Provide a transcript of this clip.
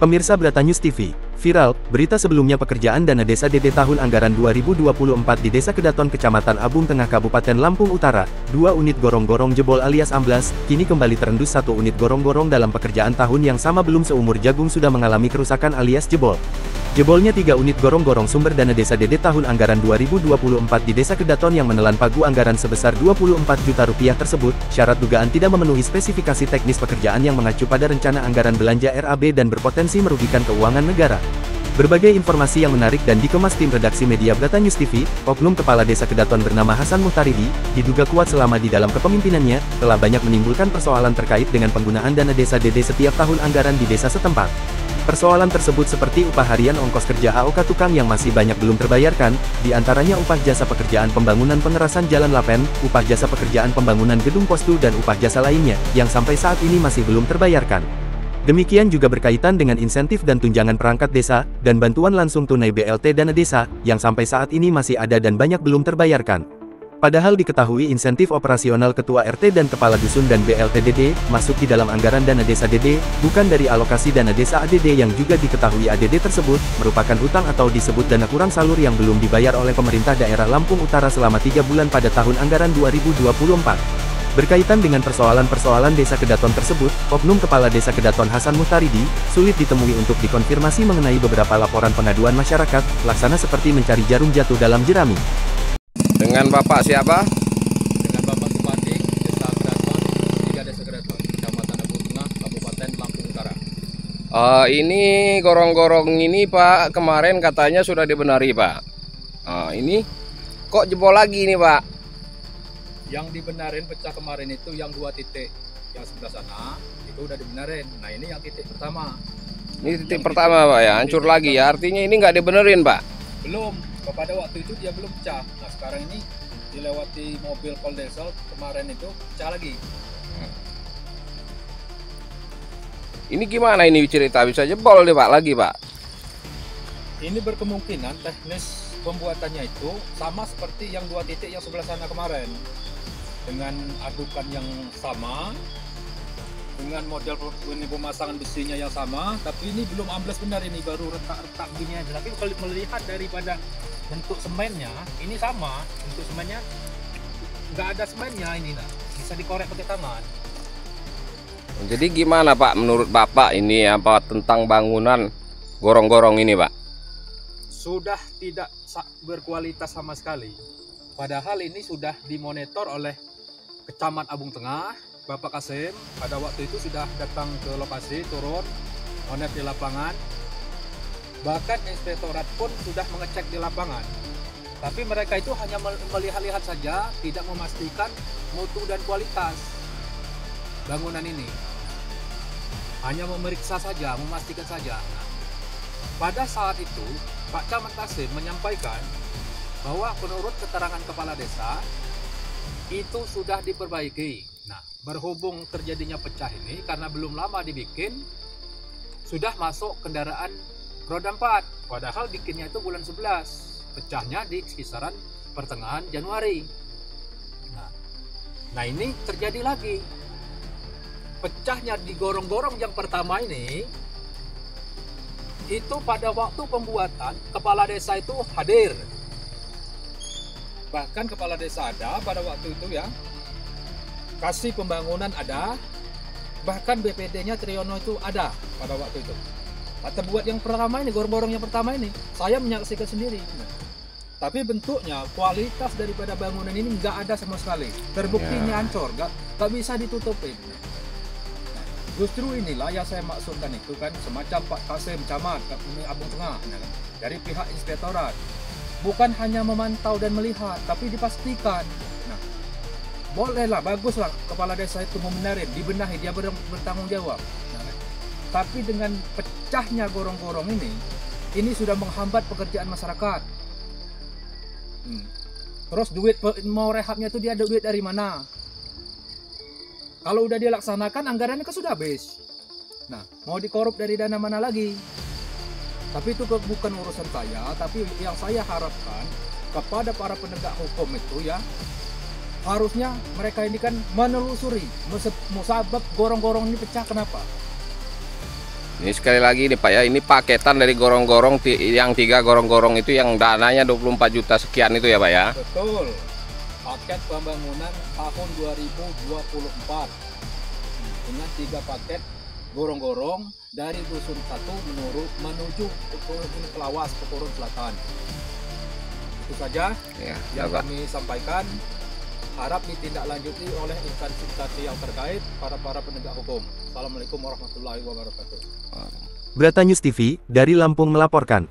Pemirsa Bratanews TV, viral, berita sebelumnya pekerjaan dana desa DD tahun anggaran 2024 di Desa Kedaton Kecamatan Abung Tengah Kabupaten Lampung Utara, 2 unit gorong-gorong jebol alias amblas, kini kembali terendus 1 unit gorong-gorong dalam pekerjaan tahun yang sama belum seumur jagung sudah mengalami kerusakan alias jebol. Jebolnya 3 unit gorong-gorong sumber dana desa DD tahun anggaran 2024 di Desa Kedaton yang menelan pagu anggaran sebesar 24 juta rupiah tersebut, syarat dugaan tidak memenuhi spesifikasi teknis pekerjaan yang mengacu pada rencana anggaran belanja RAB dan berpotensi merugikan keuangan negara. Berbagai informasi yang menarik dan dikemas tim redaksi media Bratanews TV, oknum kepala desa Kedaton bernama Hasan Muhtaridi, diduga kuat selama di dalam kepemimpinannya, telah banyak menimbulkan persoalan terkait dengan penggunaan dana desa DD setiap tahun anggaran di desa setempat. Persoalan tersebut seperti upah harian ongkos kerja AOK tukang yang masih banyak belum terbayarkan, diantaranya upah jasa pekerjaan pembangunan penerasan jalan lapen, upah jasa pekerjaan pembangunan gedung postu dan upah jasa lainnya, yang sampai saat ini masih belum terbayarkan. Demikian juga berkaitan dengan insentif dan tunjangan perangkat desa, dan bantuan langsung tunai BLT dana desa, yang sampai saat ini masih ada dan banyak belum terbayarkan. Padahal diketahui insentif operasional ketua RT dan kepala dusun dan BLT DD, masuk di dalam anggaran dana desa DD, bukan dari alokasi dana desa ADD yang juga diketahui ADD tersebut, merupakan hutang atau disebut dana kurang salur yang belum dibayar oleh pemerintah daerah Lampung Utara selama 3 bulan pada tahun anggaran 2024. Berkaitan dengan persoalan-persoalan desa Kedaton tersebut, oknum kepala desa Kedaton Hasan Muhtaridi, sulit ditemui untuk dikonfirmasi mengenai beberapa laporan pengaduan masyarakat, laksana seperti mencari jarum jatuh dalam jerami. Dengan Bapak siapa? Dengan Bapak Supati, Desa Kedaton, 3 Desa Kedaton, Kecamatan Abung Tengah, Kabupaten Lampung Utara. Ini gorong-gorong ini Pak, kemarin katanya sudah dibenari Pak. Ini kok jebol lagi nih Pak? Yang dibenarin pecah kemarin itu yang 2 titik, yang sebelah sana itu udah dibenarin. Nah ini yang titik pertama. Ini titik pertama Pak ya, hancur lagi ya. Artinya ini nggak dibenerin Pak? Belum. Pada waktu itu dia belum pecah. Nah sekarang ini dilewati mobil Koldesel kemarin itu pecah lagi. Ini gimana ini cerita bisa jebol deh Pak lagi Pak? Ini berkemungkinan teknis pembuatannya itu sama seperti yang 2 titik yang sebelah sana kemarin, dengan adukan yang sama, dengan model pemasangan besinya yang sama, tapi ini belum ambles benar, ini baru retak-retak gini aja. Tapi kalau melihat daripada bentuk semennya, ini sama, bentuk semennya nggak ada semennya, ini nah, bisa dikorek pakai tangan. Jadi gimana Pak menurut Bapak ini apa tentang bangunan gorong-gorong ini Pak? Sudah tidak berkualitas sama sekali. Padahal ini sudah dimonitor oleh Kecamatan Abung Tengah, Bapak Kasim pada waktu itu sudah datang ke lokasi, turun monitor di lapangan. Bahkan inspektorat pun sudah mengecek di lapangan. Tapi mereka itu hanya melihat-lihat saja, tidak memastikan mutu dan kualitas bangunan ini. Hanya memeriksa saja, memastikan saja. Nah, pada saat itu, Pak Camat Kasim menyampaikan bahwa menurut keterangan kepala desa, itu sudah diperbaiki. Nah, berhubung terjadinya pecah ini, karena belum lama dibikin, sudah masuk kendaraan roda 4, padahal bikinnya itu bulan 11, pecahnya di kisaran pertengahan Januari. Nah ini terjadi lagi, pecahnya di gorong-gorong yang pertama ini, itu pada waktu pembuatan, kepala desa itu hadir. Bahkan kepala desa ada pada waktu itu ya, kasih pembangunan ada, bahkan BPD-nya Triyono itu ada pada waktu itu. Atau buat yang pertama ini, gorong-gorong yang pertama ini, saya menyaksikan sendiri. Tapi bentuknya, kualitas daripada bangunan ini nggak ada sama sekali. Terbuktinya hancur, nggak bisa ditutupin. Nah, justru inilah yang saya maksudkan itu kan, semacam Pak Kasim Camat Abung Tengah, dari pihak inspektorat. Bukan hanya memantau dan melihat, tapi dipastikan. Nah, bolehlah, baguslah kepala desa itu membenarin, dibenahi, dia bertanggung jawab. Tapi dengan pecahnya gorong-gorong ini sudah menghambat pekerjaan masyarakat. Terus duit mau rehabnya itu dia ada duit dari mana? Kalau udah dilaksanakan anggarannya kan sudah habis. Nah, mau dikorup dari dana mana lagi? Tapi itu bukan urusan saya, tapi yang saya harapkan kepada para penegak hukum itu ya, harusnya mereka ini kan menelusuri musabab gorong-gorong ini pecah kenapa. Ini sekali lagi nih Pak ya, ini paketan dari gorong-gorong yang 3 gorong-gorong itu yang dananya 24 juta sekian itu ya Pak ya. Betul. Paket pembangunan tahun 2024 dengan 3 paket gorong-gorong dari dusun 1 menuju ke Pelawas, Pekurun Selatan. Itu saja Ya, yang Pak. kami sampaikan. Harap ditindaklanjuti oleh instansi yang terkait, para penegak hukum. Assalamualaikum warahmatullahi wabarakatuh. Brata News TV, dari Lampung melaporkan.